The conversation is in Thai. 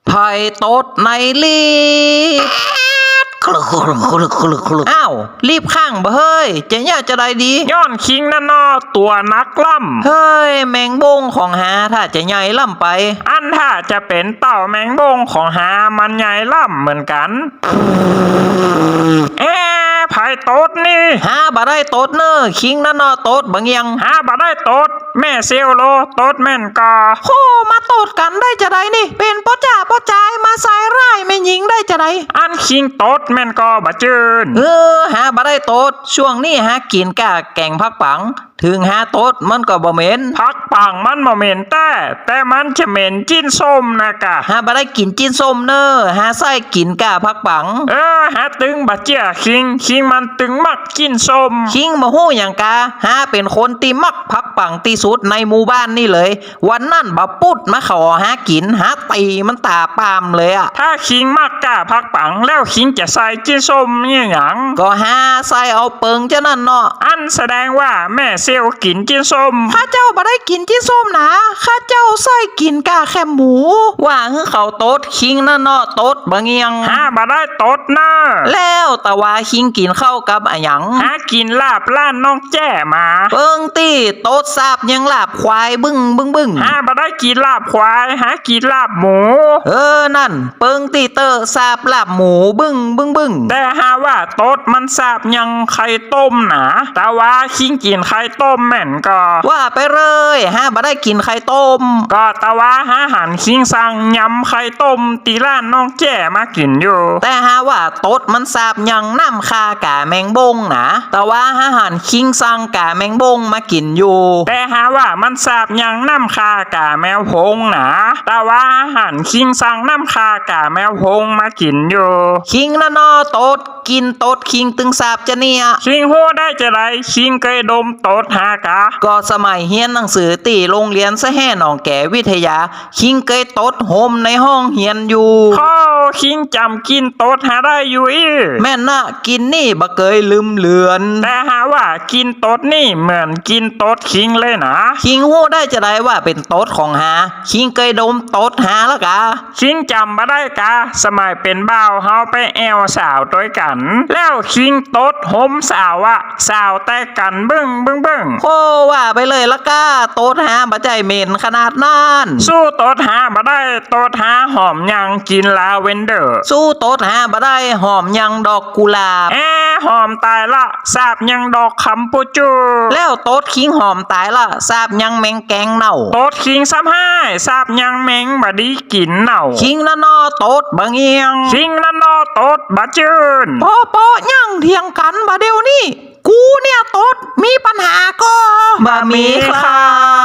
ไผ่โต๊ดในรีบอ้าวรีบข้างบ่เฮ้ยจะเนี่ยจะได้ดีย้อนคิงนั่นนอตัวนักล่ำเฮ้ยแมงบงของหาถ้าจะใหญ่ล่ำไปอันถ้าจะเป็นเต่าแมงบงของหามันใหญ่ล่ำเหมือนกันไผ่โต๊ดนี่หาบ่ได้โต๊ดเนอคิงนั่นนอโต๊ดบางยังหาบ่ได้โต๊ดแม่เซลโลโต๊ดแม่นกอโคมาโต๊ดกันได้จะได้นี่เป็นพ่อจ่าพ่อจายมาใส่ร้ายแม่หญิงได้จะได้อันคิงโต๊ดแม่นกอบะจืนหาบ่ได้โต๊ดช่วงนี้หากินกะแกงผักปังถึงหาโต๊ดมันก็บ่เหม็นผักปังมันบ่เหม็นแต่มันจะเหม็นจิ้นส้มนะกะหาบ่ได้กินจิ้นส้มเนอหาไส้กินกะผักปังหาตึงบะเจียคิงมันตึงมักกินส้มคิงบ่ฮู้หยังกะหาเป็นคนที่มักผักปังที่สุดในหมู่บ้านนี่เลยวันนั้นบ่ปุดมาขอหากินหาตีมันตาปามเลยอะถ้าคิงมักกะผักปังแล้วคิงจะใส่จิ้นส้มนี่หยังก็หาใส่เอาเปิงจะนั่นเนาะอันแสดงว่าแม่เซลกินจิ้นส้มข้าเจ้าบ่ได้กินจิ้นส้มนะข้าเจ้าใส่กินกะแคบหมูว่าฮือเขาโต๊ดคิงนั่นเนาะโต๊ดบางยังหาบ่ได้โต๊ดนะแล้วแต่ว่าคิงกินข้าวกับอะหยังหากินลาบล้านน้องแจ้มาเปิงตี้โต๊ดซาบยังลาบควายบึ้งหาบ่ได้กินลาบควายหากินลาบหมูนั่นเปิงตี้เตอซาบลาบหมูบึ้งแต่หาว่าโต๊ดมันซาบยังไข่ต้มนะแต่ว่าคิงกินไข่ต้มแม่นก็ว่าไปเลยหาบ่ได้กินไข่ต้มก็แต่ว่าหาหันคิงสั่งยำไข่ต้มตีร้านน้องแจ้มากินอยู่แต่หาว่าโต๊ดมันซาบยังน้ำคากะแมงบงนะแต่ว่าหาหันคิงสั่งกะแมงบงมากินอยู่แต่หาว่ามันซาบยังน้ำคากะแมวพงนะแต่ว่าหันคิงสั่งน้ำคากะแมวพงมากินอยู่คิงนะนอโต๊ดกินโต๊ดคิงตึงซาบจะเนี่ยคิงโหได้จะไรคิงเคยดมโต๊ดหากะก็สมัยเฮียนหนังสือตีโรงเรียนซะแห่หนองแก่วิทยาคิงเคยโต๊ดโฮมในห้องเฮียนอยู่คิงจำกินโต๊ดหาได้อยู่แม่น่ะกินนี่บ่เคยลืมเลือนแต่หาว่ากินโต๊ดนี่เหมือนกินโต๊ดคิงเลยนะคิงฮู้ได้จะได้ว่าเป็นโต๊ดของหาคิงเคยดมโต๊ดหาแล้วกะคิงจำบ่ได้กะสมัยเป็นบ่าวเฮาไปแอวสาวด้วยกันแล้วคิงโต๊ดโฮมสาวอะสาวแต่กันบึ้งโอ้ว่าไปเลยละกะโต๊ดหาบ่ใจเหม็นขนาดนั้นสู้โต๊ดหาบ่ได้โต๊ดหาหอมยังกินลาเวนเดอร์สู้โต๊ดหาบ่ได้หอมยังดอกกุหลาบหอมตายละสาบยังดอกคำปูจูแล้วโต๊ดคิงหอมตายละสาบยังแมงแกงเน่าโต๊ดคิงซ้ำให้สาบยังแมงบดีกินเน่าคิงนะนอโต๊ดบางเอียงคิงนะนอโต๊ดบะจืนปอยังเถียงกันบะเดียวนี่กูเนี่ยโต๊ดมีปัญหาก็บะมีครับ